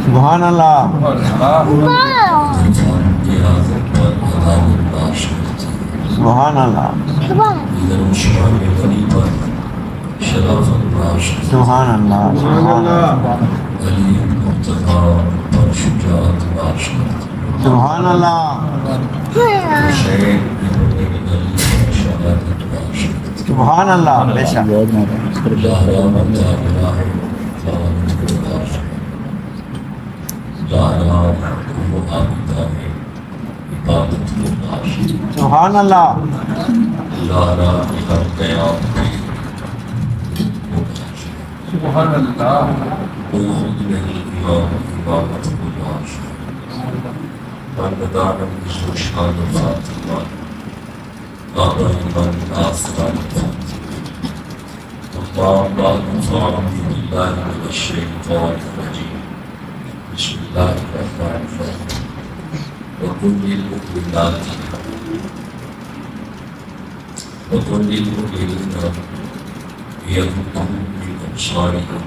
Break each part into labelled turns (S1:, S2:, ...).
S1: سبحان اللہ سبحان اللہ سبحان اللہ سبحان اللہ سبحان اللہ بے شک سبحان اللہ
S2: سبحان اللہ
S3: بسم الله الرحمن الرحيم وقل للمؤمنين يغضوا من أبصارهم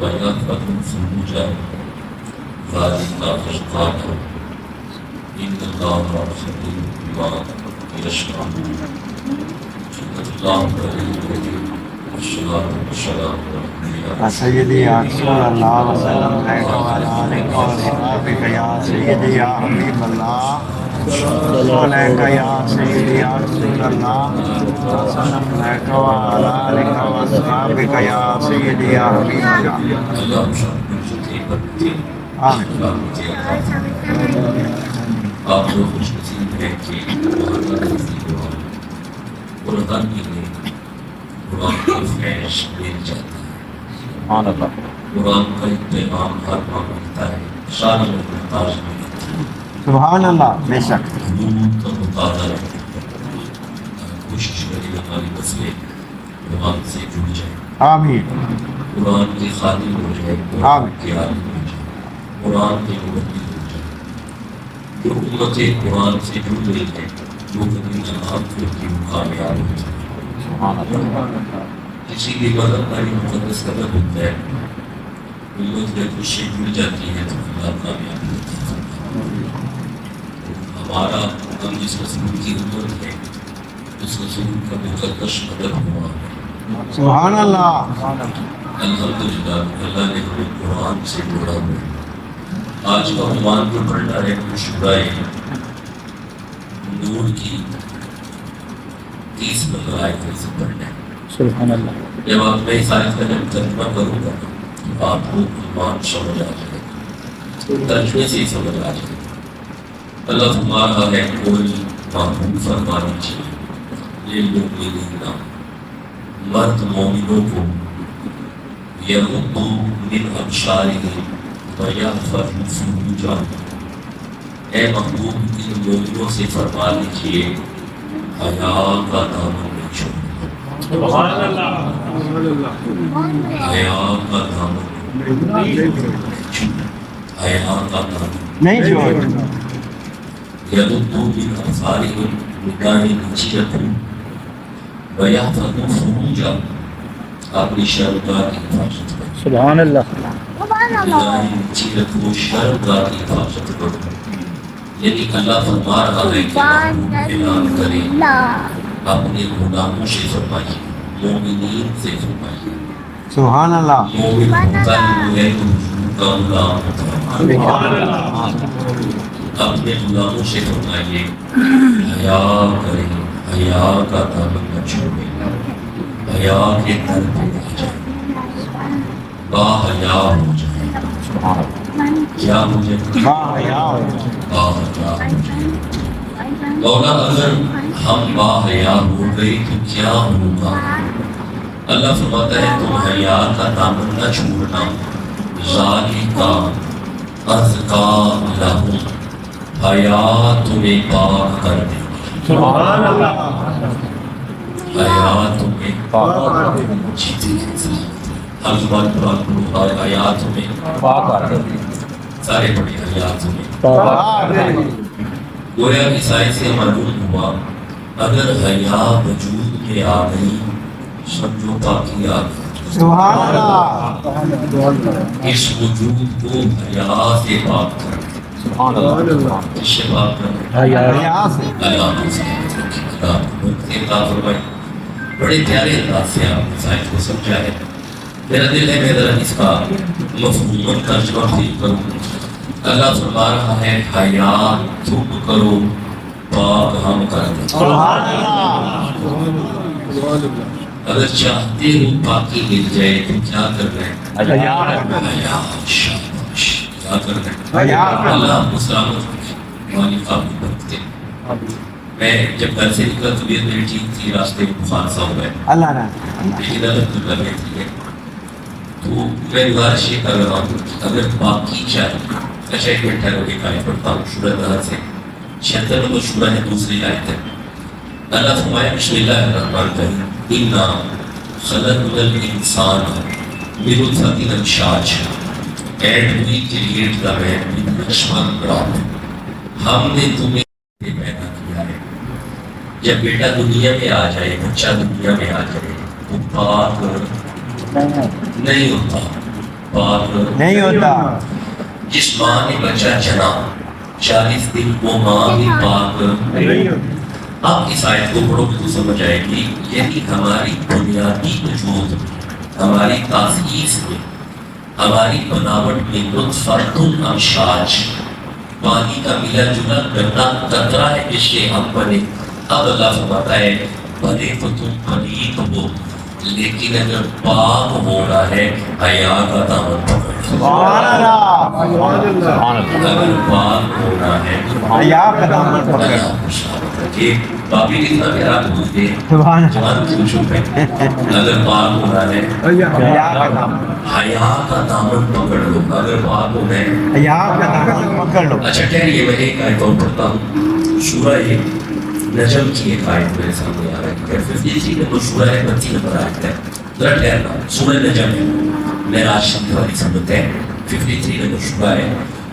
S3: ويحفظوا فروجهم ذلك أزكى لهم إن الله خبير بما يصنعون صدق الله العظيم والصلاة والسلام على
S1: سیدی یا رسول اللہ وسلم علیہ وآلہ وصحبہ یا سیدی یا حبیب اللہ علیہ یا سیدی یا رسول اللہ وسلم علیہ وآلہ وصحبہ یا سیدی یا حبیب اللہ آمین
S3: آپ لوگ خوش نصیب ہیں کہ قرآن کی قرآن کا فیض مل جاتا ہے
S2: سبحان اللہ
S3: قرآن کا پیغام ہر وقت ملتا ہے سارے لوگ محتاج ملتے ہیں
S1: سبحان اللہ بے شک
S3: حدود کا مطالعہ کوشش کریں ہماری نسلیں قرآن سے جڑ جائیں
S1: آمین
S3: قرآن کے خادم ہو جائے قرآن کے عالم ہو جائے قرآن کے مبلغ ہو جائے جو امتیں قرآن سے جڑ گئی ہیں جو کبھی جہاں کی کامیاب ہو جائے اسی لیے مذہب ہماری مقدس قدر ہوتا ہے امت جب خوشی جڑ جاتی ہے تو اللہ کامیاب ہوتا ہے ہمارا ہم جس رسول کی امت ہے اس رسول کا مقدس قدر ہوا ہے
S1: سبحان اللہ
S3: الحمدللہ اللہ نے ہمیں قرآن سے جوڑا ہوا ہے آج کا عنوان جو پڑھنا ہے وہ شورائے نور کی 30 نمبر آیت سے پڑھنا ہے
S2: سبحان اللہ
S3: جب آپ میں اس آیت کا جب ترجمہ کروں گا تو آپ کو ایمان سمجھ آ جائے گا ترجمے سے ہی سمجھ آ جائے گا اللہ فرما رہا ہے کوئی معمول فرما لیجیے للمؤمنین مرد مومنوں کو یغضوا من ابصارہم ویحفظوا فروجہم اے محبوب ان مومنوں سے فرما لیجیے حیا کا دامن نہ چھوڑو
S2: سبحان اللہ
S3: حیا کا دامن حیا کا دامن
S1: نہیں چھوڑ
S3: یغضوا من ابصارہم نگاہیں نیچی رکھو ویحفظوا فروجہم اپنی شرمگاہ کی حفاظت کرو
S2: سبحان اللہ
S3: نگاہیں نیچی رکھو شرمگاہ کی حفاظت کرو یعنی اللہ فرما رہا ہے کہ محبوب اعلان کریں اپنے غلاموں سے فرمائیے مومنین سے فرمائیے
S1: سبحان اللہ
S3: مومن ہوتا ہے وہ ہے جو حضور کا غلام ہوتا ہے اپنے غلاموں سے فرمائیے حیا کریں حیا کا دامن نہ چھوڑیں حیا کے در پہ آ جائیں با حیا ہو جائیں کیا ہو جائے
S1: با حیا ہو
S3: با حیا ہو جائیں مولا اگر ہم با حیا ہو گئے تو کیا ہوگا اللہ فرماتا ہے تم حیا کا دامن نہ چھوڑنا ذالک ازکا لہم حیا تمہیں پاک کر دے گی
S2: سبحان اللہ
S3: حیا تمہیں
S2: پاک
S3: جیتے ہیں ہر زبان قرآن کو حیا تمہیں
S2: پاک کر دے
S3: سارے بڑے حیا تمہیں
S2: پاک
S3: گویا کی سائنس سے معلوم ہوا اگر حیا وجود میں آ گئی سمجھو پاکی آ گئی
S1: سبحان اللہ
S3: اس وجود کو حیا سے پاک کر اس سے پاک کر
S1: حیا سے
S3: اللہ فرمائی بڑے پیارے انداز سے آپ نے سائنس کو سمجھا ہے میرا دل ہے میں ذرا اس کا مفہوم ترجمہ کروں اللہ فرما رہا ہے حیا تم کرو پاک ہم کر دیں
S1: سبحان اللہ
S3: اگر چاہتے ہو پاکی مل جائے تو کیا کر رہے ہیں
S1: حیا
S3: حیا شاباش کیا کر رہے ہیں
S1: حیا
S3: اللہ آپ کو سلامت رکھے مالک آپ کو برکتے میں جب گھر سے نکلا طبیعت میری ٹھیک تھی راستے میں بخار سا ہوا ہے
S1: اللہ نے
S3: لیکن الحمدللہ میں ٹھیک ہے تو میں گزارش یہ کر رہا ہوں اگر باقی چاہیے اچھا ایک منٹ ٹھہرو ایک آیت پڑھتا ہوں سورہ نحل سے 76 نمبر سورہ ہے دوسری آیت ہے اللہ فرمایا بسم اللہ الرحمن الرحیم انا خلقنا الانسان من نطفۃ امشاج اینڈ وی کریٹ دا مین من نطفۃ برات ہم نے تمہیں پیدا کیا ہے جب بیٹا دنیا میں آ جائے بچہ دنیا میں آ جائے تو پاک نہیں ہوتا پاک
S1: نہیں ہوتا
S3: جس ماں نے بچہ جنا 40 دن وہ ماں بھی پاک
S1: نہیں ہوتا
S3: آپ اس آیت کو پڑھو تو سمجھ آئے گی یعنی ہماری بنیادی وجود ہماری تاسیس میں ہماری بناوٹ میں نطفۃ امشاج پانی کا ملا جلا گندا قطرہ ہے جس سے ہم بنے اب اللہ فرماتا ہے بنے تو تم پلید ہو لیکن اگر پاک ہو رہا ہے حیا کا دامن پکڑ
S1: سبحان اللہ
S3: اگر پاک ہو رہا ہے
S1: حیا کا دامن پکڑ
S3: کہ بابی کتنا پیارا بولتے ہیں
S1: سبحان اللہ
S3: جوان کیوں چپ ہے اگر پاک ہو رہا ہے
S1: حیا کا دامن
S3: حیا کا دامن پکڑ لو اگر پاک ہو گئے
S1: حیا کا دامن پکڑ لو
S3: اچھا ٹھہریے میں ایک آیت اور پڑھتا ہوں سورہ نجم کی ایک آیت میرے سامنے آ رہا ہے 53 نمبر سورہ ہے 32 نمبر آیت ہے ذرا ٹھہرنا سورہ نجم ہے معراج شریف والی سنت ہے 53 نمبر سورہ ہے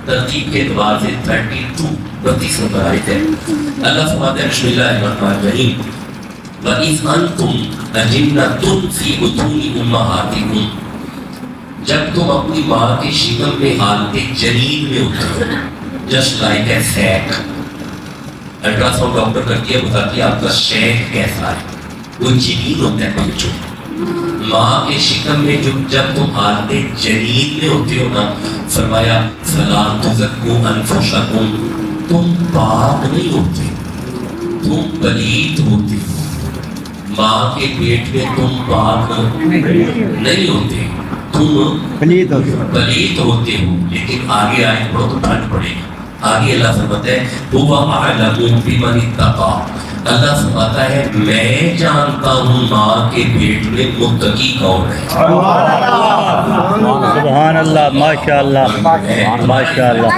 S3: ترتیب کے اعتبار سے 32 نمبر آیت ہے اللہ فرماتا ہے بسم اللہ الرحمن الرحیم وَإِذْ أَنْتُمْ أَجِنَّةٌ فِي بُطُونِ أُمَّهَاتِكُمْ جب تم اپنی ماں کے شکم میں حالت جنین میں ہوتے ہو just like a sac ultrasound doctor کرتی ہے بتاتی ہے آپ کا شیک کیسا ہے وہ جنین ہوتا ہے بچوں ماں کے شکم میں جب تم حالت جنین میں ہوتے ہو نا فرمایا فَلَا تُزَكُّوا أَنفُسَكُمْ تم پاک نہیں ہوتے تم پلید ہوتے ماں کے پیٹ میں تم پاک نہیں ہوتے تم
S1: پلید ہوتے
S3: پلید ہوتے ہو لیکن آگے آئے پڑھو تو ٹھنڈ پڑے گی آگے اللہ فرماتا ہے هُوَ أَعْلَمُ بِمَنِ اتَّقَىٰ اللہ فرماتا ہے میں جانتا ہوں ماں کے پیٹ میں متقی کون ہے
S2: سبحان اللہ ماشاء اللہ ماشاء اللہ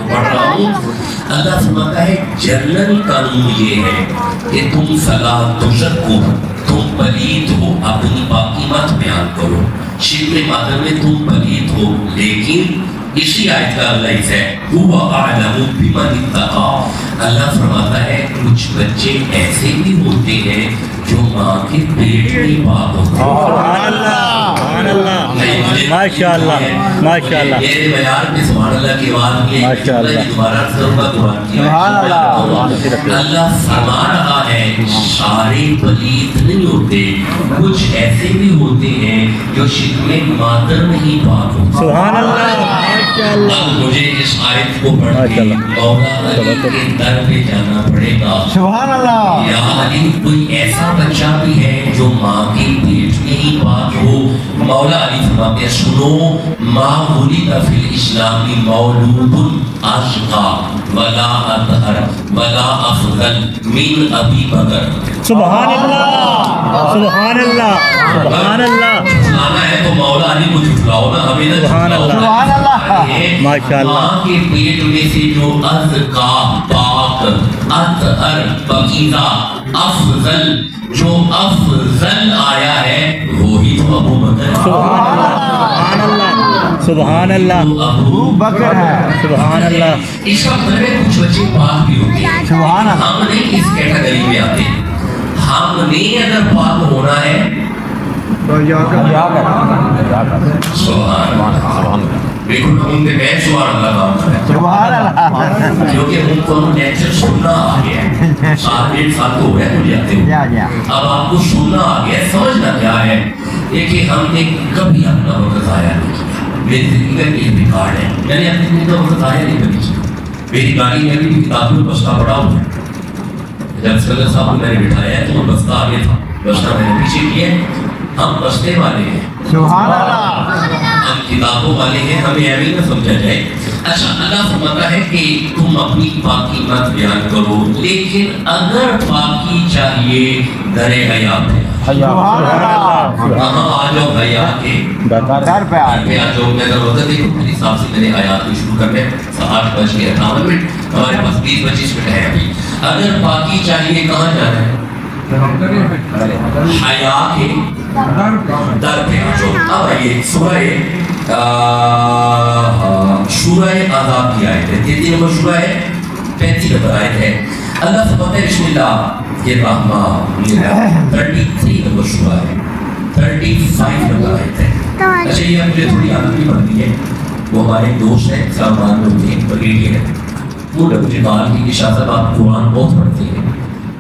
S3: اللہ فرماتا ہے جنرل قانون یہ ہے کہ تم فلا تزکو تم پلید ہو اپنی باقی مت بیان کرو شکل مادر میں تم پلید ہو لیکن اسی آیت کا لفظ ہے هُوَ أَعْلَمُ بِمَنِ اتَّقَىٰ اللہ فرماتا ہے کچھ بچے ایسے بھی ہوتے ہیں جو ماں کے پیٹ میں پاک ہوتے ہیں
S2: سبحان اللہ ماشاء اللہ ماشاء اللہ
S3: میرے معیار میں سبحان اللہ کی آواز میں
S2: ماشاء اللہ
S3: دوبارہ قربان کیا
S1: سبحان اللہ
S3: اللہ فرما رہا ہے سارے پلید نہیں ہوتے کچھ ایسے بھی ہوتے ہیں جو شکم مادر نہیں پاک ہوتے
S2: سبحان اللہ ماشاء اللہ
S3: اب مجھے اس آیت کو پڑھ کے مولا علی کے در پہ جانا پڑے گا
S1: سبحان اللہ
S3: یا علی کوئی ایسا بچہ بھی ہے جو ماں کے پیٹ میں ہی پاک ہو مولا علی فرماتے ہیں سنو ما ولد فی الاسلام مولود اشقى ولا اطهر ولا افضل من ابی بکر
S2: سبحان اللہ سبحان اللہ سبحان اللہ
S3: جھٹلانا ہے تو مولا علی کو جھٹلاؤ نا ہمیں نہ
S2: سبحان اللہ
S1: سبحان اللہ
S2: ماشاء اللہ
S3: ماں کے پیٹ میں سے جو ازکا پاک اطہر پاکیزہ افضل جو افضل آیا ہے وہی تو ابو بکر ہے
S2: سبحان اللہ سبحان اللہ
S3: ابو
S1: بکر ہے
S2: سبحان اللہ
S3: اس وقت میں کچھ بچے پاک بھی ہوتے ہیں
S1: سبحان اللہ
S3: ہم نہیں اس کیٹیگری میں آتے ہم نے اگر پاک ہونا ہے
S1: تو یا
S3: سبحان اللہ، بالکل ان کے میں سبحان اللہ کام کریں،
S1: سبحان اللہ.
S3: کیونکہ ان کو نیچر سننا آ گیا ہے. 7.5 ہو گیا مجھے آتے ہوئے.
S1: یا
S3: اب آپ کو سننا آ گیا، سمجھنا کیا ہے کہ ہم نے کبھی اپنا وقت ضائع نہیں کیا. میری زندگی کا ایک ریکارڈ ہے، میں نے اپنی زندگی کا وقت ضائع نہیں کبھی کیا. میری گاڑی میں بھی کتابوں میں بستہ پڑا ہوا ہے. جب سکندر صاحب کو میں نے بٹھایا تو وہ بستہ آگے تھا، بستہ میں نے پیچھے کیا. ہم بستے والے ہیں،
S1: سبحان اللہ.
S3: ہم کتابوں والے ہیں، ہمیں ایوی نہ سمجھا جائے. اچھا، اللہ فرماتا ہے کہ تم اپنی پاکی مت بیان کرو، لیکن اگر پاکی چاہیے در حیات ہے.
S1: سبحان اللہ.
S3: کہاں آ جاؤ حیا کے
S1: در پہ آ
S3: میں آ جاؤ. میں اگر وقت دیکھوں میری حساب سے میں نے آیات کو شروع کرنے 8:58 ہمارے پاس 20-25 منٹ ہے ابھی. اگر پاکی چاہیے کہاں جانا ہے؟ حیا کے در پہ آ جاؤ. اب آئیے شورہ عذاب کی آیت ہے. 33 نمبر شورہ ہے، 35 نمبر آیت ہے. اللہ فرماتا ہے بسم اللہ الرحمن الرحیم. 33 نمبر شورہ ہے، 35 نمبر آیت ہے. اچھا، یہ مجھے تھوڑی عادت بھی پڑتی ہے. وہ ہمارے دوست ہیں سلمان میں ہوتے ہیں، بریلی ہیں. وہ نے مجھے کہا کہ شاہ صاحب آپ قرآن بہت پڑھتے ہیں،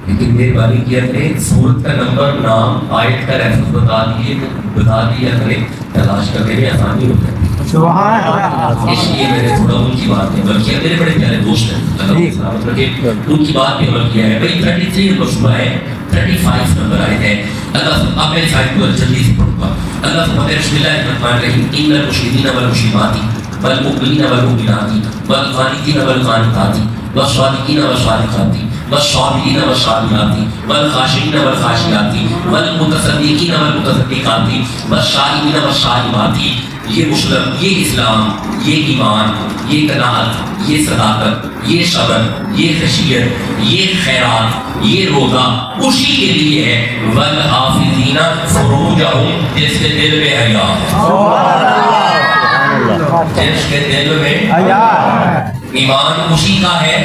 S3: لیکن مہربانی کیا کریں سورت کا نمبر، نام، آیت کا ریفرنس بتا دیا کریں، تلاش کرنے میں آسانی ہوتا ہے.
S1: سبحان اللہ.
S3: اس لیے میں نے تھوڑا ان کی بات پہ عمل کیا. میرے بڑے پیارے دوست ہیں، اللہ سلامت رکھے، ان کی بات پہ عمل کیا ہے. بھائی 33 نمبر شروع ہے، 35 نمبر آئے ہیں. اللہ آپ میری سائٹ کو جلدی سے پڑھوں گا. اللہ فرماتے ہیں بسم اللہ الرحمن الرحیم. ان المشرکین والمشرکات والمؤمنین والمؤمنات والقانتین والقانتات والصادقین والصادقات والصابرین والصابرات والخاشعین والخاشعات والمتصدقین والمتصدقات والصائمین والصائمات. یہ مسلم، یہ اسلام، یہ ایمان، یہ قناعت، یہ صداقت، یہ صبر، یہ خشیت، یہ خیرات، یہ روزہ اسی کے لیے ہے. والحافظین فروجہم، جس کے دل میں حیا ہے، جس کے دل میں ایمان اسی کا ہے.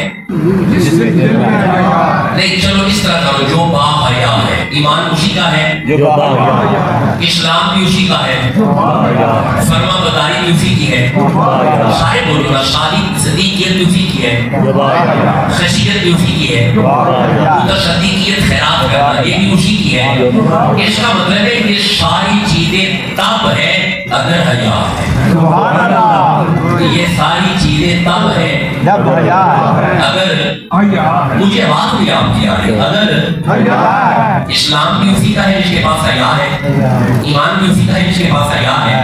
S3: نہیں، چلو اس طرح کرو، جو با حیا ہے ایمان اسی کا ہے، اسلام بھی اسی کا ہے، فرما برداری بھی اسی کی ہے. سارے بولو نا، صدیقیت بھی اسی کی ہے، خشیت بھی اسی کی ہے، متصدیقیت خیرات کرنا یہ بھی اسی کی ہے. اس کا مطلب ہے کہ ساری چیزیں تب ہے اگر حیا ہے.
S1: سبحان اللہ.
S3: یہ ساری چیزیں تب ہے
S1: جب حیا
S3: اگر مجھے بات بھی آپ کی آ رہی. اگر اسلام بھی اسی کا ہے جس کے پاس حیا ہے، ایمان بھی اسی کا ہے جس کے پاس حیا ہے،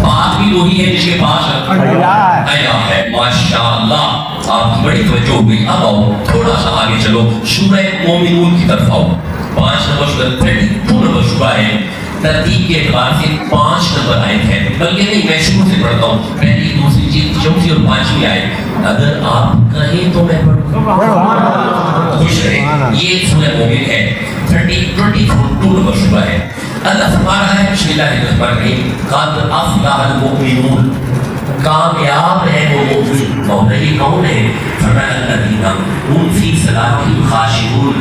S3: بات بھی وہی ہے جس کے پاس حیا ہے. ماشاءاللہ، آپ کی بڑی توجہ ہو گئی. اب آؤ تھوڑا سا آگے چلو، سورہ مومنون کی طرف آؤ. 5 نمبر سورہ، 32 نمبر سورہ ہے. ترتیب کے اعتبار سے 5 نمبر آیت ہے، بلکہ نہیں میں شروع سے پڑھتا ہوں، پہلی، دوسری، چوتھی اور 5ویں آیت. اگر آپ کہیں تو میں پڑھوں، خوش رہے. یہ سورہ مومن ہے، 2 نمبر سورہ ہے. اللہ فرما رہا ہے بسم اللہ الرحمن الرحیم. قد افلح المؤمنون، کامیاب ہے وہ مومن. مومن یہ کون ہے؟ فرمایا الذین هم فی صلاتہم خاشعون.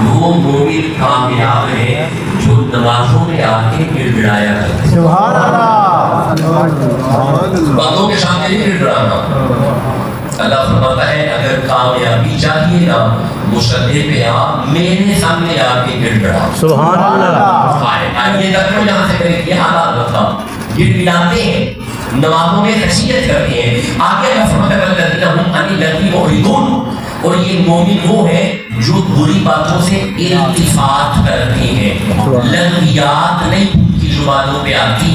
S3: وہ مومن کامیاب ہے جو نمازوں میں آ کے گڑ گڑایا کرتے.
S1: سبحان اللہ.
S3: بندوں کے سامنے نہیں گڑ گڑانا. اللہ فرماتا ہے اگر کامیابی چاہیے نا، مصلی پہ آ، میرے سامنے آ کے گڑ گڑا.
S2: سبحان اللہ.
S3: یہ تک جہاں سے کریں یہ حالات رکھا، گڑ گڑاتے ہیں، نمازوں میں خشیت کرتے ہیں. آگے اللہ فرماتا ہے والذین هم عن اللغو معرضون. اور یہ مومن وہ ہے جو بری باتوں سے التفات کرتے ہیں. لغویات نہیں ان کی زبانوں پہ آتی،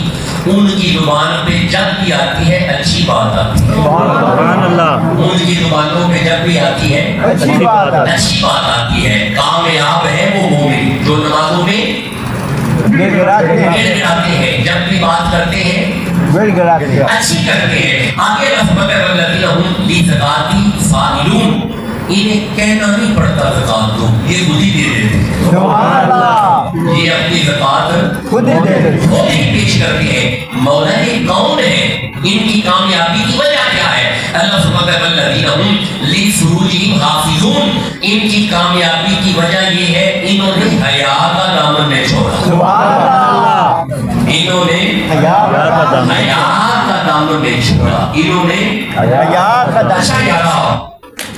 S3: ان کی زبان پہ جب بھی آتی ہے اچھی بات آتی ہے.
S2: سبحان اللہ.
S3: ان کی زبانوں پہ جب بھی آتی ہے
S1: اچھی بات
S3: آتی ہے. کامیاب ہے وہ مومن جو نمازوں میں گڑگڑاتے ہیں، جب بھی بات کرتے ہیں اچھی کرتے ہیں. آگے رحمت والذین هم لزکاۃ فاعلون. انہیں کہنا نہیں پڑتا زکات دو، یہ خود ہی دے دیتے ہیں.
S1: سبحان اللہ.
S3: یہ اپنی زکات
S1: خود ہی دے دیتے.
S3: خود ہی پیش کرتے ہیں. مولا یہ کون ہے؟ ان کی کامیابی کی وجہ کیا ہے؟ اللہ فرماتا ہے والذین هم لفروجہم حافظون، ان کی کامیابی کی وجہ یہ ہے انہوں نے حیا کا دامن نہیں چھوڑا.
S1: سبحان اللہ.
S3: انہوں نے
S1: حیا
S3: کا دامن نہیں چھوڑا. انہوں نے
S1: حیا کا دامن.
S3: اچھا یار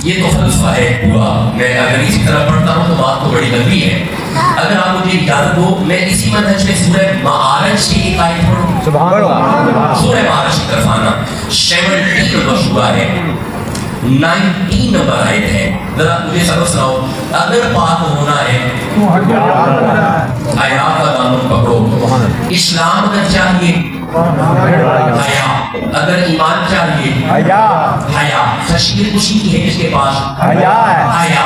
S3: یہ تو فلسفہ ہے پورا. میں اگر اسی طرح پڑھتا ہوں تو بات تو بڑی لمبی ہے. اگر آپ مجھے اجازت دو میں اسی منہج میں سورہ معارج کی ایک آیت پڑھوں.
S1: سبحان اللہ.
S3: سورہ معارج کی طرف آنا. 17 نمبر شعبہ ہے, 19 نمبر آیت ہے. ذرا مجھے سبق سناؤ. اگر پاک ہونا ہے حیا کا دامن پکڑو. اسلام اگر چاہیے حیا, اگر ایمان چاہیے حیا. خشیت اسی کی ہے جس کے پاس حیا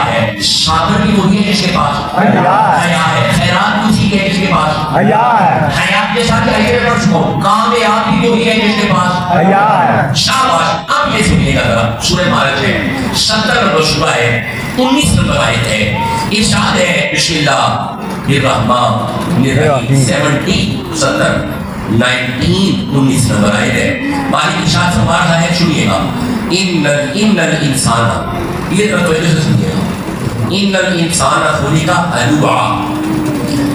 S3: ہے. شاکر بھی وہی ہے جس کے پاس حیا ہے. خیرات اسی کی ہے جس کے پاس حیا ہے. حیات کے ساتھ آئیے پڑھ چکو. کامیاب بھی وہی ہے جس کے پاس حیا ہے. شاباش. اب یہ سنیے گا ذرا. سورہ معارج ہے, 70 نمبر شعبہ ہے, 19 نمبر آیت ہے. ارشاد ہے بسم اللہ الرحمن الرحیم. 70 19 نمبر آئے ہے. مالک ارشاد فرما رہا ہے, سنیے گا. ان الانسان, یہ توجہ سے سنیے گا. ان الانسان خلق ہلوعا.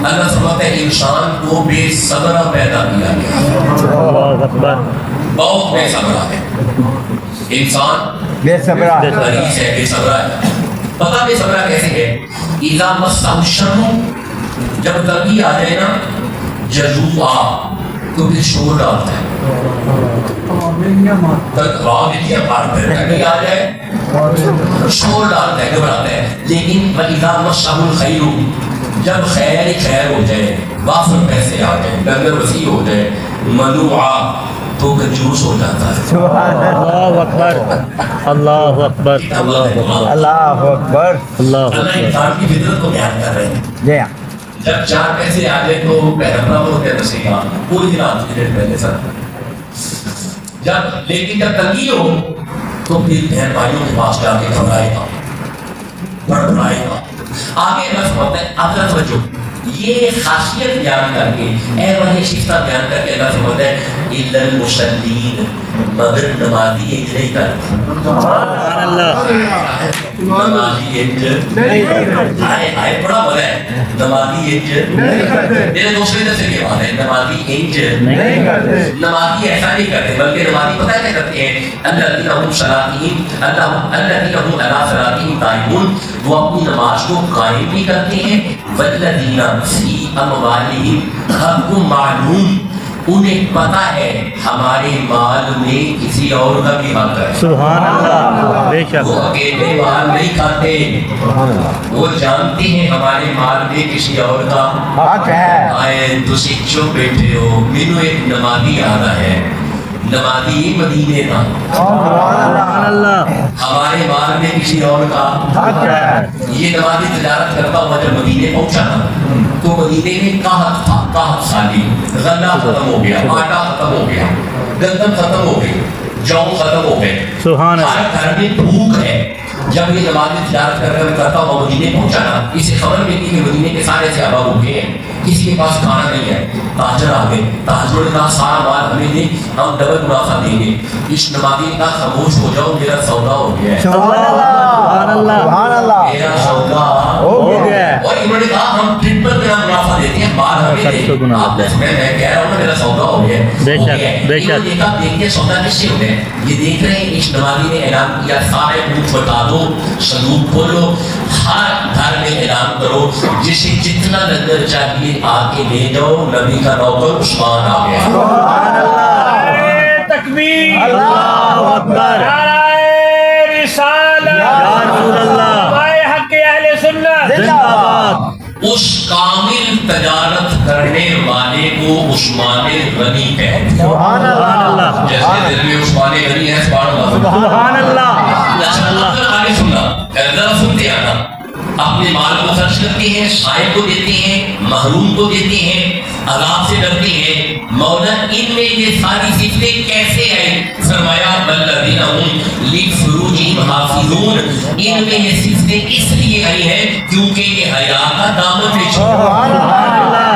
S3: اللہ فرماتا ہے انسان کو بے صبر پیدا کیا گیا. بہت بے صبر ہے انسان.
S1: بے صبر
S3: مریض ہے, بے صبر ہے. پتہ بے صبر کیسے ہے؟ اذا مسہ الشر, جب تنگی آ جائے نا, جزوعا, تو پھر شور ڈالتا ہے. تنگی آ جائے شور ڈالتا ہے, گھبراتا ہے. لیکن وَإِذَا مَسَّهُ الْخَيْرُ, جب خیر خیر ہو جائے, وافر پیسے آ جائے, لنگر وسیع ہو جائے, منوعا, تو کنجوس ہو جاتا ہے.
S2: اللہ اکبر, اللہ اکبر,
S1: اللہ اکبر.
S3: اللہ انسان کی فطرت کو بیان کر رہے ہیں.
S1: جی
S3: جب 4 پیسے آ جائے تو پہلا ہوتے ہیں نشے کا, پوری رات کے ڈیڑھ پہلے سر. لیکن جب تنگی ہو تو پھر بہن بھائیوں کے پاس جا کے گھبرائے گا, بڑبڑائے گا. آگے بس ہوتا ہے. آپ کا توجہ, یہ خاصیت بیان کر کے, اے وہی شفتہ بیان کر کے اللہ فرماتا ہے الا المصلین, مگر نمازی انج نہیں کرتے.
S2: سبحان اللہ.
S3: نمازی انج نہیں کرتے. آئے بڑا بڑا ہے. نمازی انج نہیں کرتے. میرے دوسرے دن سے یہ بات ہے, نمازی انج نہیں کرتے. نمازی ایسا نہیں کرتے, بلکہ نمازی پتہ ہے کیا کرتے ہیں؟ الذین هم صلاتہم, الذین هم علی صلاتہم دائمون, وہ اپنی نماز کو قائم بھی کرتے ہیں. والذین فی اموالہم حق معلوم, انہیں پتہ ہے ہمارے مال میں کسی اور کا بھی حق ہے.
S2: سبحان اللہ. بے شک.
S3: وہ اکیلے مال نہیں کھاتے, وہ جانتے ہیں ہمارے مال میں کسی اور کا
S1: حق ہے.
S3: آئے تسی چپ بیٹھے ہو, مینو ایک نمازی یاد ہے. نمازی مدینے کا,
S2: سبحان اللہ.
S3: ہمارے مال میں کسی اور کا
S1: حق ہے.
S3: یہ نمازی تجارت کرتا ہوا جب مدینے پہنچا نا, تو مدینے میں قحط تھا, قحط سالی, غلہ ختم ہو گیا, آٹا ختم ہو گیا, گندم ختم ہو گئی, جو ختم ہو گئے.
S2: سبحان اللہ.
S3: ہر گھر میں بھوک ہے. جب یہ نمازی تجارت کرتا ہوا مدینے پہنچا نا, اسے خبر ملی کہ مدینے کے سارے صحابہ بھوکے ہیں, کسی کے پاس کھانا نہیں ہے. تاجر آ گئے, تاجروں نے کہا سارا مال ہمیں دے, ہم ڈبل منافع دیں گے. اس نمازی نے کہا خاموش ہو جاؤ, میرا سودا ہو گیا ہے.
S2: سبحان اللہ.
S1: سبحان اللہ.
S3: میرا سودا
S2: ہو گیا.
S3: اور انہوں نے کہا ہم ٹرپل میرا منافع دیتے ہیں, مال ہمیں دے. آپ نے سنا, میں کہہ رہا ہوں میرا سودا ہو گیا.
S2: بے شک, بے شک.
S3: دیکھا دیکھتے سودا کس سے ہو گیا. یہ دیکھ رہے ہیں اس نمازی نے اعلان کیا, سارے منہ بتا دو, صندوق کھولو, ہر گھر میں اعلان کرو, جسے جتنا لنگر چاہیے آ کے لے جاؤ. نبی کا نوکر عثمان آ گیا.
S2: سبحان اللہ.
S4: تکبیر,
S2: اللہ اکبر.
S4: نعرہ رسالت,
S2: یا رسول اللہ.
S4: بائے حق اہل سنت.
S2: زندہ باد.
S3: اس کامل تجارت کرنے والے کو عثمان غنی کہتے ہیں.
S1: سبحان
S2: اللہ.
S3: جیسے دل میں عثمان غنی ہے, سبحان اللہ.
S2: سبحان اللہ.
S3: آگے سننا, ذرا سنتے آنا. اپنے مال کو خرچ کرتے ہیں, سائل کو دیتے ہیں, محروم کو دیتے ہیں, عذاب سے ڈرتے ہیں. مولا ان میں یہ ساری صفتیں کیسے آئی؟ فرمایا والذین هم لفروجہم حافظون, ان میں یہ صفتیں اس لیے آئی ہیں کیونکہ یہ حیا کا دامن میں چھوڑا.
S2: سبحان اللہ.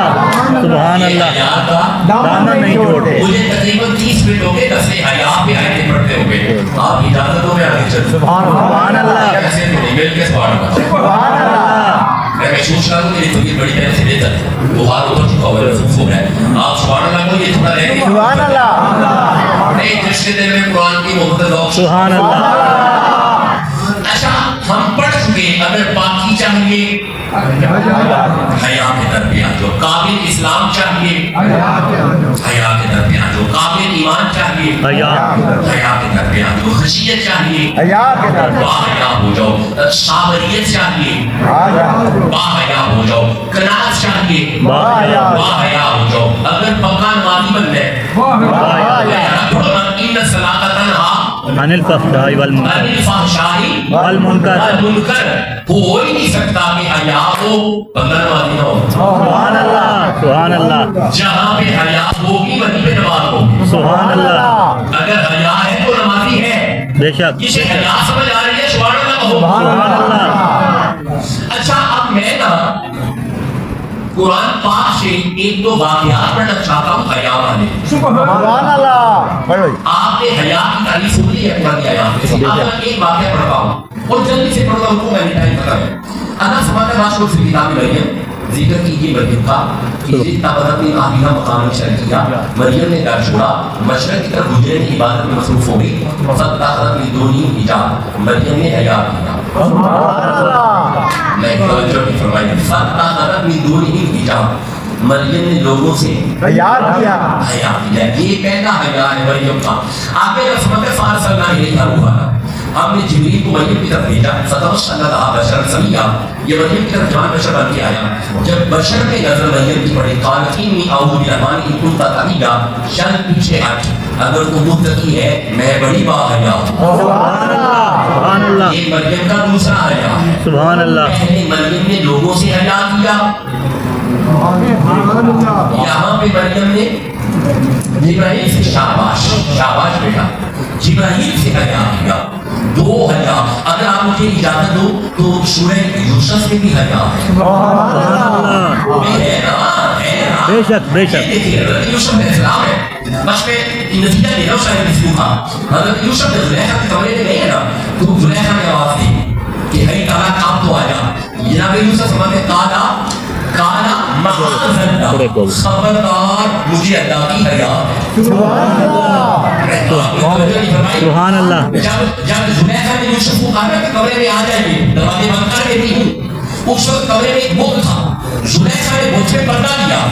S2: سبحان اللہ
S3: حیا کا
S2: دامن نہیں چھوڑتے
S3: مجھے تقریباً 30 منٹ ہو گئے دس حیا پہ آیتیں پڑھتے ہو گئے آپ اجازت ہو میں آگے چلوں
S2: سبحان اللہ
S3: کیسے مل کے سبحان اللہ
S2: سبحان اللہ
S3: میں سوچ رہا ہوں میری طبیعت بڑی طرح سے بہتر ہے بخار اتر چکا ہوا ہے محفوظ ہو رہا ہے آپ سبحان اللہ کو یہ تھوڑا رہ گئے
S1: سبحان اللہ
S3: ایک رشتے دل میں قرآن کی محبت ذوق
S2: سبحان اللہ
S3: اچھا ہم پڑھ چکے اگر پاکی چاہیے حیا کے درمیان جو قابل اسلام چاہیے حیا کے درمیان جو قابل ایمان چاہیے
S2: حیا
S3: حیا کے درمیان جو خشیت چاہیے
S1: حیا کے درمیان
S3: باحیا ہو جاؤ صابریت چاہیے باحیا ہو جاؤ قناعت چاہیے
S2: باحیا
S3: باحیا ہو جاؤ اگر پکا نمازی بن گئے ان الصلاۃ تنہا
S2: عن الفحشاء
S3: عن
S2: والمنکر
S3: الفحشاء
S2: والمنکر
S3: والمنکر ہو ہی نہیں سکتا کہ حیا ہو بندہ نمازی نہ ہو
S2: سبحان اللہ سبحان اللہ
S3: جہاں پہ حیا ہوگی وہیں پہ نماز ہوگی
S2: سبحان اللہ
S3: اگر حیا ہے تو نمازی ہے
S2: بے شک
S3: جسے حیا سمجھ آ رہی ہے سبحان اللہ کہو
S2: سبحان اللہ
S3: اچھا اب میں نا قرآن پاک سے ایک دو واقعات پڑھنا چاہتا ہوں حیا والے
S1: سبحان اللہ پڑھو
S3: آپ نے حیا کی تعریف سنی ہے قرآن کی آیات میں سے اب میں ایک واقعہ پڑھتا ہوں اور جلدی سے پڑھتا ہوں میں نے ٹائم ختم ہے اللہ سبحانہ وتعالی کو فی کتاب مریم ذکر کیجیے مریم کا کہ جتنا بدت نے آبیہ مقام شر کیا مریم نے گھر چھوڑا مشرق کی طرف حجرے میں عبادت میں مصروف ہو گئی فتحت من دونہم حجاب مریم نے حیا کیا میں توجہ کی فرمائی فتحت من دونہم حجاب مریم نے لوگوں سے
S1: حیا کیا
S3: حیا کیا یہ پہلا حیا ہے مریم کا آگے رسمت فارس اللہ علیہ وسلم ہم نے جبریل کو مریم کی طرف بھیجا فتوسل لها بشرا سویا یہ مریم کی طرف جوان بشر بن کے آیا جب بشر نے نظر مریم کی پڑی قالت انی اعوذ بالرحمن ان كنت تقیا شان پیچھے ہٹ اگر تو متقی ہے میں بڑی باحیا ہوں
S1: سبحان اللہ
S2: سبحان اللہ
S3: یہ مریم کا دوسرا حیا ہے
S2: سبحان اللہ
S3: پہلے مریم نے لوگوں سے حیا کیا یہاں پہ مریم نے جبرائیل سے شاباش شاباش بیٹا جبرائیل سے حیا کیا دو حیا اگر آپ مجھے اجازت دو تو سورہ یوسف میں بھی حیا ہے
S2: سبحان اللہ
S3: ہے نا
S2: بے شک بے شک
S3: دیکھیے حضرت یوسف علیہ السلام ہے بس میں نتیجہ دے رہا ہوں شاید اس کا حضرت یوسف نے زلیخا کے کمرے میں نہیں ہے نا تو زلیخا نے آواز دی کہ ہے کالا کام تو آیا جناب یوسف سمجھتے کالا کالا معاذ اللہ خبردار مجھے اللہ کی حیا ہے
S1: سبحان اللہ
S2: سبحان اللہ
S3: جب زلیخا نے یوسف کو کہا کہ کمرے میں آ جائیے دروازے بند کر دیتی ہوں اس وقت کمرے میں ایک بت تھا زلیخا نے بت پہ پردہ دیا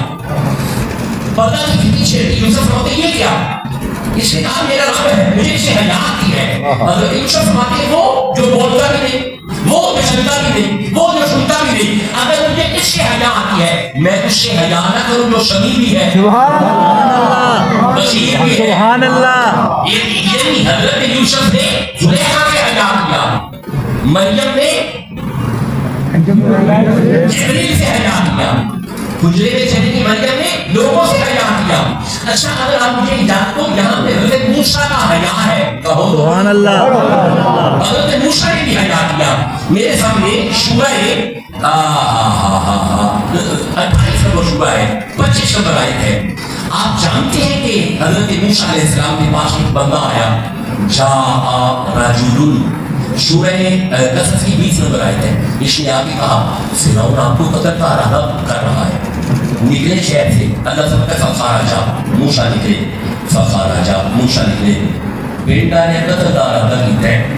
S3: پردہ کے پیچھے یوسف فرماتے یہ کیا اس نے کہا میرا رب ہے مجھے اسے حیا آتی ہے حضرت یوسف فرماتے وہ جو بولتا بھی نہیں وہ جو چلتا بھی نہیں وہ جو سنتا بھی نہیں اگر مجھے اس سے حیا آتی ہے میں اس سے حیا نہ کروں جو سمیع بھی ہے
S1: سبحان اللہ
S3: بشیر بھی ہے
S2: سبحان اللہ
S3: یعنی حضرت یوسف نے زلیخا سے حیا کیا مریم نے جبریل سے حیا کیا حجرے میں چلی گئی مریم نے لوگوں سے حیا کیا اچھا اگر آپ مجھے اجازت دو یہاں پہ حضرت موسیٰ کا حیا ہے کہو
S2: سبحان اللہ
S3: حضرت موسیٰ نے بھی حیا کیا میرے سامنے سورہ 28 نمبر سورہ ہے 25 نمبر آیت ہے آپ جانتے ہیں کہ حضرت موسیٰ علیہ السلام کے پاس ایک بندہ آیا جاء رجل سورہ قصص کی 20 نمبر آیت ہے اس نے آگے کہا فرعون آپ کو قتل کا ارادہ کر رہا ہے نکلے شہر سے اللہ سب کا فخارجا موسیٰ نکلے فخارجا موسیٰ نکلے بیٹا نے قتل کا ارادہ کیا ہے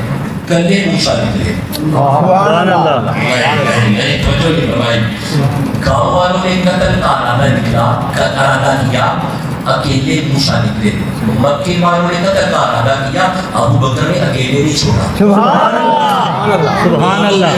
S3: کلے موسیٰ نکلے
S2: سبحان اللہ
S3: میں توجہ نہیں فرمائی گاؤں والوں نے قتل کا ارادہ کیا اکیلے موسیٰ نکلے مکے والوں نے قتل کا ارادہ کیا ابو بکر نے اکیلے نہیں چھوڑا
S1: سبحان اللہ
S2: سبحان اللہ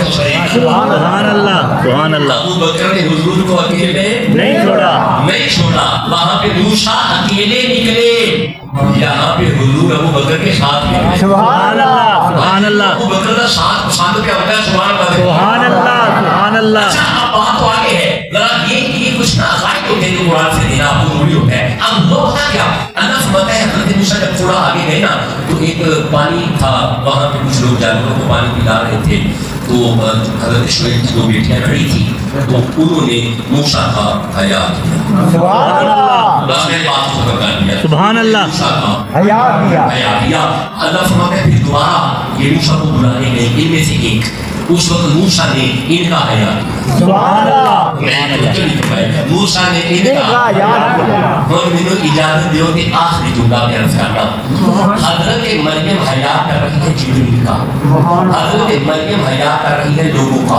S2: سبحان اللہ سبحان اللہ
S3: ابو بکر نے حضور کو اکیلے
S2: نہیں
S3: چھوڑا وہاں پہ موسیٰ اکیلے نکلے یہاں پہ حضور ابو بکر کے ساتھ نکلے
S1: سبحان اللہ
S2: سبحان اللہ
S3: ابو بکر کا ساتھ پسند کیا ہوتا ہے سبحان اللہ
S2: سبحان اللہ
S3: اچھا اب بات تو آگے ہے ذرا یہ کچھ نہ عقائد ہوتے ہیں قرآن سے دینا آپ کو ضروری ہوتا ہے اب وہ ہوتا کیا اللہ فرماتا ہے حضرت موسیٰ جب تھوڑا آگے گئے نا تو ایک پانی تھا وہاں پہ کچھ لوگ جانوروں کو پانی پلا رہے تھے تو حضرت شعیب کی 2 بیٹیاں کھڑی تھی تو انہوں نے موسیٰ کا حیا کیا
S1: سبحان اللہ
S3: اللہ نے بات کو کر دیا
S2: سبحان اللہ
S3: موسیٰ کا
S1: حیا کیا
S3: حیا کیا اللہ فرماتا ہے پھر دوبارہ یہ موسیٰ کو بلانے گئے ان میں سے ایک اس وقت موسیٰ نے ان کا حیا کیا
S1: سبحان اللہ
S3: موسیٰ نے ان کا
S1: حیا کیا
S3: اور مجھے اجازت دیو کہ آخری جملہ میں عرض کرنا حضرت مریم حیا کر رہی ہے جبریل کا حضرت مریم حیا کر رہی ہے لوگوں کا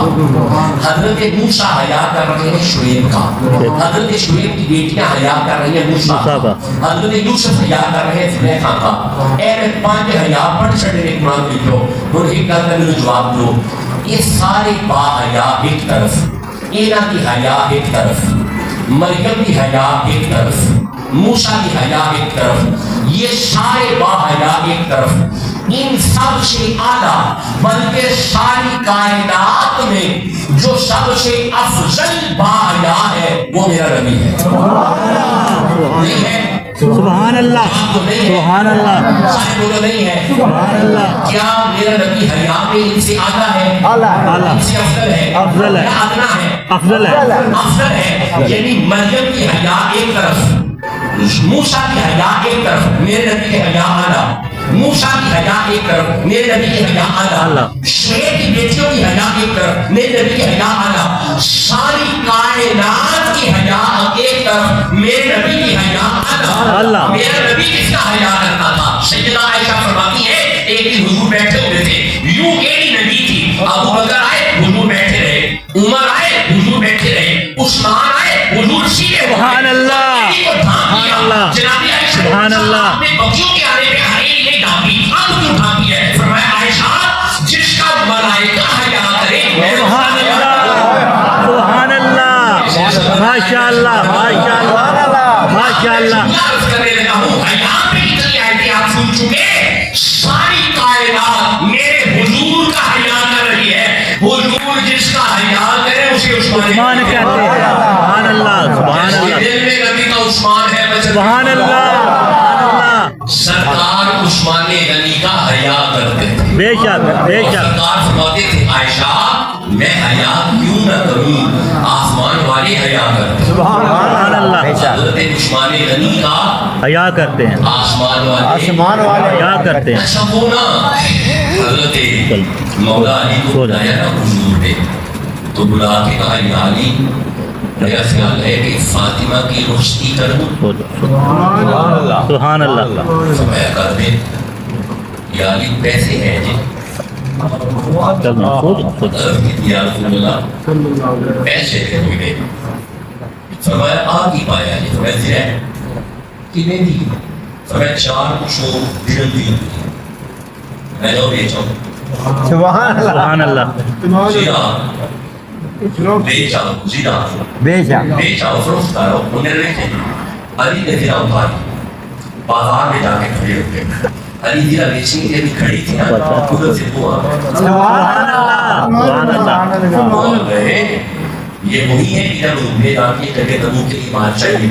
S3: حضرت موسیٰ حیا کر رہے ہیں شعیب کا حضرت شعیب کی بیٹیاں حیا کر رہی ہیں موسیٰ کا حضرت یوسف حیا کر رہے ہیں زلیخا کا اے میں 5 حیا پڑھ چھڑے ایک قرآن لکھو اور ایک گل کا مجھے جواب دو یہ سارے با حیا ایک طرف اینا کی حیا ایک طرف مریم کی حیا ایک طرف موسیٰ کی حیا ایک طرف یہ سارے با حیا ایک طرف ان سب سے اعلیٰ بلکہ ساری کائنات میں جو سب سے افضل با حیا ہے وہ میرا نبی ہے نہیں ہے
S2: سبحان اللہ سبحان اللہ
S3: سارے بولو نہیں ہے
S2: سبحان اللہ
S3: کیا میرا نبی حیا میں ان سے اعلیٰ ہے
S1: اعلیٰ
S3: ان سے افضل ہے
S2: افضل ہے
S3: یا ادنا ہے
S2: افضل ہے
S3: افضل ہے یعنی مریم کی حیا ایک طرف موسیٰ کی حیا ایک طرف میرے نبی کی حیا اعلیٰ موسیٰ کی حیا ایک طرف میرے نبی کی حیا اعلیٰ شعیب کی بیٹیوں کی حیا ایک طرف میرے نبی کی حیا اعلیٰ ساری کائنات کی حیا ایک طرف میرے نبی کی حیا اعلیٰ میرا نبی کس کا حیا کرتا تھا سیدہ عائشہ فرماتی ہے ایک دن حضور بیٹھے ہوئے تھے یوں ایک نبی تھی ابو بکر آئے حضور بیٹھے رہے عمر آئے حضور بیٹھے رہے عثمان آئے حضور سیدھے
S2: سبحان اللہ سبحان اللہ سبحان اللہ
S3: اپنے بچوں کے آنے پہ ہری نہیں ڈھانپی اب کیوں ڈھانپی ہے فرمایا عائشہ جس کا ملائکہ حیا کرے
S2: سبحان اللہ سبحان اللہ ماشاء اللہ ماشاء اللہ ماشاء اللہ
S3: عرض کرنے لگا ہوں حیا پہ اتنی آیتیں آپ سن چکے ساری کائنات میرے حضور کا حیا کر رہی ہے حضور جس کا حیا کرے اسے
S2: عثمان کہتے ہیں سبحان اللہ سبحان اللہ
S3: دل میں نبی کا عثمان ہے
S2: سبحان اللہ سبحان اللہ
S3: سرکار عثمان غنی کا حیا کرتے تھے
S2: بے شک بے شک
S3: سرکار فرماتے تھے عائشہ میں حیا کیوں نہ کروں آسمان والے حیا کرتے ہیں
S2: سبحان اللہ
S3: حضرت عثمان غنی کا
S2: حیا کرتے ہیں
S3: آسمان والے
S2: حیا کرتے ہیں
S3: اچھا وہ نا حضرت مولا علی کو بلایا نا حضور نے تو بلا کے کہا یا علی میرا خیال ہے کہ فاطمہ کی رخصتی کروں
S2: سبحان اللہ
S3: فرمایا کر دے یا علی پیسے ہیں جی یا رسول اللہ پیسے دے مجھے فرمایا آ کی پایا جی فرمایا زیرہ کتنے دی فرمایا 400 درہم دی میں جو بیچا ہوں
S2: سبحان اللہ
S3: زیرہ بیچاؤ بیچاؤ فروخت کرو انہیں رکھے علی نے زیرہ اتاری بازار میں جا کے کھڑے ہوئے علی زیرہ بیچنے کے لیے بھی کھڑی تھی نا ادھر سے وہ
S2: سبحان اللہ
S3: بول رہے یہ وہی ہے کہ جب میدان کی جگہ تبوک کے ایمان چاہیے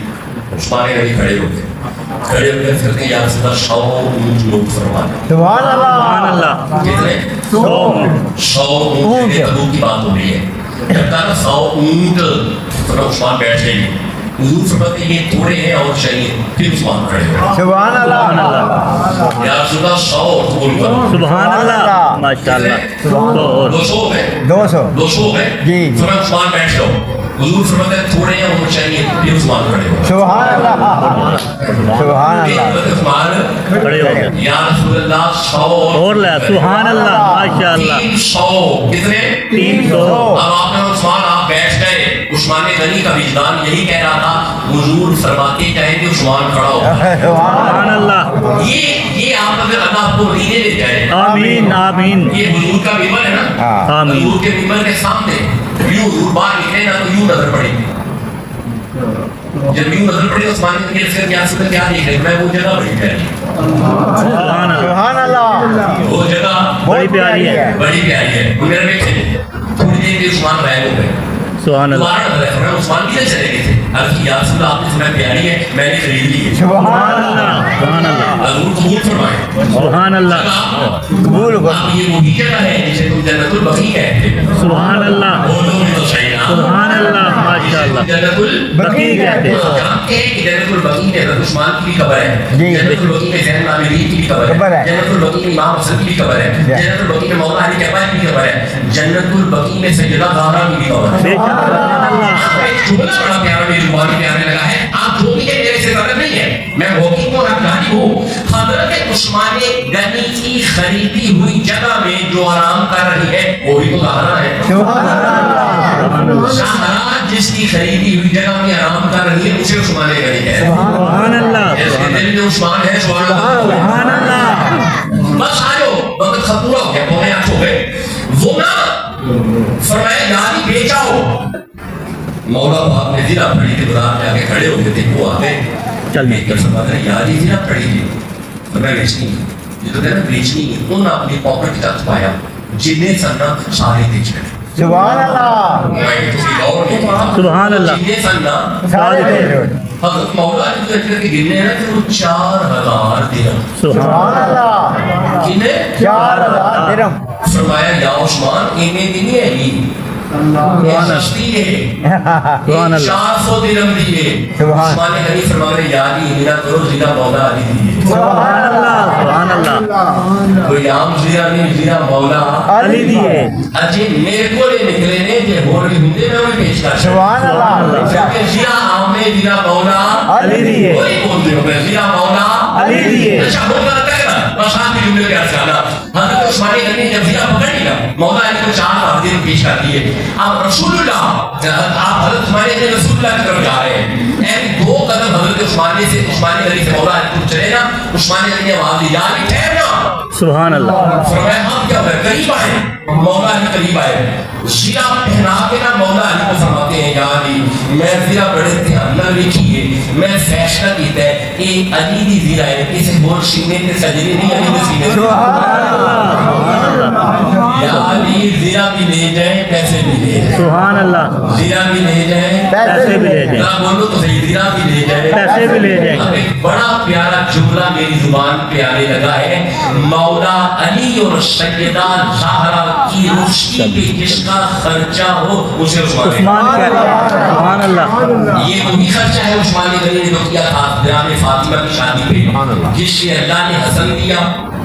S3: عثمان غنی کھڑے ہوتے کھڑے ہوتے پھر کہ یا رسول اللہ 100 اونٹ لوگ فرماتے
S2: سبحان اللہ
S3: کتنے 100 اونٹ تبوک کی بات ہو رہی ہے جب کہا 100 اونٹ تو عثمان بیٹھ گئے حضور فرماتے ہیں یہ تھوڑے ہیں اور چاہیے پھر عثمان کھڑے ہوئے
S2: سبحان اللہ
S3: یا رسول اللہ 100 قبول کرو
S2: سبحان اللہ ماشاءاللہ
S3: 200 ہے 200 ہے فرمایا عثمان بیٹھ جاؤ حضور فرماتے ہیں تھوڑے ہیں اور چاہیے پھر عثمان کھڑے ہوئے عثمان
S2: کھڑے ہو گئے
S3: یا رسول اللہ 100
S2: اور لے سبحان اللہ ماشاءاللہ
S3: 300 کتنے
S2: 300
S3: اب آپ نے عثمان آپ بیٹھ گئے عثمان غنی کا وجدان یہی کہہ رہا تھا حضور فرماتے کہیں کہ عثمان کھڑا ہو
S2: سبحان اللہ
S3: یہ آپ اگر اللہ کو مدینے لے جائے
S2: آمین آمین
S3: یہ حضور کا ممبر ہے نا
S2: آمین
S3: حضور کے ممبر کے سامنے یوں حضور باہر نکلے نا تو یوں نظر پڑے گی جب یوں نظر پڑے عثمان غنی سے کیا سمجھ کیا دیکھ رہے میں وہ جگہ بڑی پیاری
S2: سبحان اللہ
S3: وہ جگہ
S2: بڑی پیاری ہے
S3: بڑی پیاری ہے وہ میرے بیٹھے تھوڑی دیر کے عثمان غائب ہو گئے
S2: سبحان اللہ
S3: دوبارہ نظر ہے عثمان بھی چلے گئے تھے اب یا رسول اللہ آپ نے سنا پیاری ہے میں نے خرید لی ہے
S2: سبحان اللہ
S3: حضور قبول فرمائے
S2: سبحان اللہ
S1: قبول کر
S3: آپ یہ وہی جگہ ہے جسے تم جنت البقیع کہتے ہیں
S2: سبحان اللہ
S3: بولو بھی تو صحیح نا
S2: سبحان اللہ ماشاء اللہ
S3: جنت
S2: بقیع کہتے ہیں
S3: جانتے ہیں کہ جنت البقیع میں حضرت عثمان کی بھی قبر ہے
S1: جی۔
S3: جنت البقیع میں زین العابدین کی بھی قبر
S1: قبر
S3: ہے
S1: ہے۔
S3: جنت البقیع میں امام حسن کی بھی قبر ہے جنت البقیع میں مولا علی کعبہ کی بھی قبر ہے جنت البقیع میں سیدہ زہرا کی بھی قبر ہے
S2: بے شک سبحان اللہ
S3: ایک جملہ بڑا پیارا میری زبان پہ آنے لگا ہے آپ جو بھی ہے میرے سے غلط نہیں ہے میں موقع کو جانی ہوں حضرت عثمان غنی کی خریدی ہوئی جگہ میں جو آرام کر رہی ہے وہی تو زہرا ہے
S1: سبحان اللہ
S3: زہرا جس کی خریدی ہوئی جگہ میں آرام کر رہی ہے اسے عثمان غنی کہتے ہیں
S2: سبحان اللہ
S3: جیسے دل میں عثمان ہے
S2: سبحان اللہ
S3: بس آجو وقت ختم پورا ہو گیا پونے 8 ہو گئے وہ نا فرمایا یاری بیچا ہو مولا باپ نے زیرہ پڑی کے برات جا کے کھڑے ہو گئے تھے وہ آتے
S2: چل
S3: ایک فرمایا یاری زیرہ پڑی تھی فرمایا بیچنی ہے یہ تو کہنا بیچنی ہے انہوں نے اپنی پاکٹ کی طرف پایا جنہیں سننا سارے بیچ گئے
S1: سبحان اللہ
S3: میں کسی اور نہیں کہا
S2: سبحان اللہ
S3: جنہیں سننا
S1: سارے
S3: حضرت مولا نے جو اجر کے گرنے ہیں کہ وہ 4000 درہم
S2: سبحان
S1: اللہ
S3: کنے
S1: 4000 درہم
S3: فرمایا یا عثمان انہیں بھی نہیں ہے یہ سستی ہے
S2: سبحان اللہ
S3: 400 درہم دیے
S1: سبحان
S3: عثمان غنی فرمایا یاری ہیرا کرو زیرہ مولا علی دیے
S2: سبحان اللہ سبحان اللہ
S3: کوئی عام زیرہ نہیں زیرہ مولا
S2: علی دیے
S3: اجے میرے کو لے نکلے نے کہ ہو رہی ہوں میں بھی پیش کر
S1: سبحان اللہ
S3: کیونکہ زیرہ عام میں زیرہ مولا
S2: علی دیے
S3: کوئی بول دے ہو میں زیرہ مولا
S2: علی دیے
S3: اچھا ہوتا رہتا ہے نا بس آپ کی جملے پیار جانا حضرت عثمان غنی جب زیرہ پکڑ لیا مولا علی کو 4 دن پیش کر دیے اب رسول اللہ آپ حضرت عثمان غنی رسول اللہ کی طرف جا رہے ہیں این 2 قدم حضرت عثمان غنی سے مولا علی کو چلے نا عثمان غنی نے آواز دی یا علی ٹھہرنا
S2: سبحان اللہ
S3: فرمایا ہم کیا ہوئے قریب آئے مولا علی قریب آئے زیرہ پہنا کے نا مولا علی کو فرماتے ہیں یا علی میں زیرہ بڑے دھیان نہ لکھیے میں فیصلہ کیتا ہے کہ علی دی زیرہ ہے اسے بول سینے کے سجدے نہیں علی دے سینے یا علی زیرہ بھی لے جائیں پیسے بھی لے جائیں
S2: سبحان اللہ
S3: زیرہ بھی لے جائیں
S2: پیسے بھی لے جائیں
S3: ذرا بولو تو صحیح زیرہ بھی لے جائیں
S2: پیسے بھی لے جائیں
S3: اب ایک بڑا پیارا جملہ میری زبان پہ آنے لگا ہے مولا علی اور سیدہ زہرا کی رخصتی پہ جس کا خرچہ ہو اسے عثمان
S2: عثمان کہتے ہیں سبحان اللہ
S3: یہ وہی خرچہ ہے عثمان غنی نے جو کیا تھا جناب فاطمہ کی شادی پہ جس سے اللہ نے حسن دیا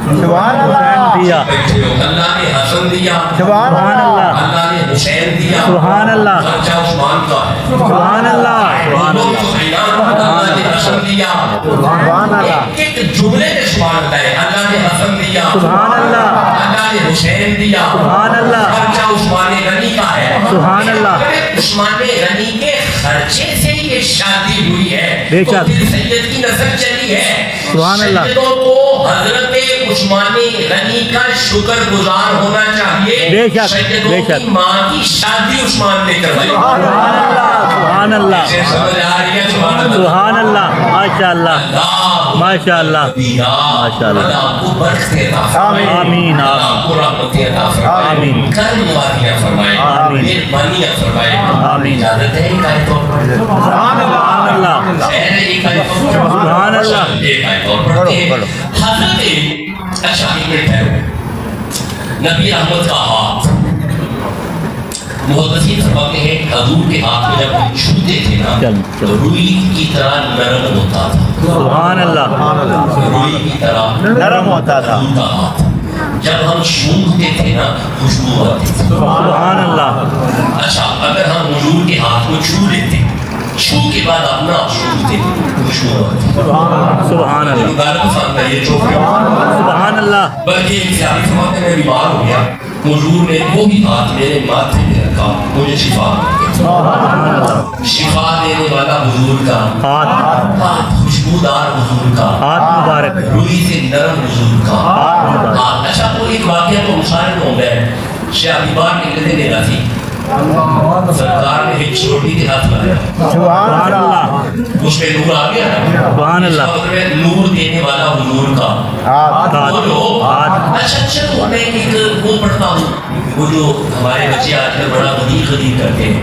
S1: سبحان اللہ
S2: دیا
S3: بیٹھے ہو اللہ نے حسن دیا
S1: سبحان
S2: سبحان اللہ
S3: اللہ نے حسین دیا
S2: سبحان اللہ
S3: خرچہ عثمان کا ہے
S2: سبحان اللہ سبحان
S3: بولو
S2: اللہ
S3: تو صحیح نا اللہ نے حسن دیا
S1: سبحان اللہ
S3: ایک ایک جملے میں سبحان اللہ ہے اللہ نے حسن دیا
S2: سبحان اللہ
S3: اللہ نے حسین دیا
S2: سبحان اللہ
S3: خرچہ عثمان غنی کا ہے
S2: سبحان اللہ
S3: عثمان غنی کے خرچے سے یہ شادی ہوئی ہے
S2: بے
S3: تو
S2: شک
S3: پھر سید کی نظر چلی ہے
S2: سبحان اللہ
S3: سیدوں کو حضرت عثمان غنی کا شکر گزار ہونا چاہیے
S2: بے شک،
S3: سیدوں
S2: بے شک۔
S3: کی ماں کی شادی عثمان نے کروائی
S2: سبحان اللہ
S3: اسے سمجھ آ رہی ہے سبحان اللہ
S2: سبحان اللہ ماشاء اللہ ماشاء اللہ ماشاء اللہ
S3: اللہ آپ کو برکت عطا فرمائے
S2: آمین
S3: اللہ آپ کو رحمت عطا فرمائے
S2: آمین
S3: کرم نوازیاں فرمائے
S2: آمین
S3: مہربانیاں فرمائے
S2: آمین
S3: اجازت ہے ایک آیت اور پڑھ لیتے ہیں؟
S2: سبحان اللہ
S3: ایک آیت اور پڑھ لیتے ہیں؟
S2: سبحان اللہ
S3: ایک آیت اور پڑھتے ہیں حضرت اچھا ایک منٹ ہے نبی رحمت کا ہاتھ محدثین فرماتے ہیں حضور کے ہاتھ میں جب چھوتے تھے نا
S2: چل، چل۔
S3: تو روئی کی طرح نرم ہوتا تھا
S2: سبحان اللہ
S3: روئی کی طرح
S1: نرم ہوتا تھا
S3: حضور کا ہاتھ جب ہم سونگتے تھے نا خوشبو آتی تھی
S2: سبحان اللہ
S3: اچھا اگر ہم حضور کے ہاتھ کو چھو لیتے چھو کے بعد اپنا سونگتے خوشبو آتی
S2: سبحان اللہ
S3: مبارک پسند ہے یہ چوک
S2: سبحان اللہ
S3: بلکہ ایک سیاسی سماعت میں بیمار ہو گیا حضور نے وہی ہاتھ میرے ماتھے پہ رکھا مجھے شفا شفا دینے والا حضور کا
S2: ہاتھ
S3: ہاتھ خوشبودار حضور کا
S2: ہاتھ مبارک
S3: روئی سے نرم حضور کا
S2: ہاتھ مبارک
S3: ہاتھ اچھا وہ ایک واقعہ تو مشاہد ہو گئے شیخ بار نکلے تھے میرا تھی سرکار نے ایک چھوٹی سی ہاتھ لگایا
S1: سبحان
S2: سبحان
S1: اللہ
S2: اللہ
S3: اس پہ نور آ گیا نا
S2: سبحان اللہ
S3: اس وقت میں نور دینے والا حضور کا
S1: ہاتھ
S3: بولو
S2: ہاتھ
S3: اچھا چلو میں ایک وہ پڑھتا ہوں وہ جو ہمارے بچے آج کل بڑا غدیر کرتے ہیں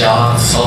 S3: 400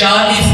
S3: 40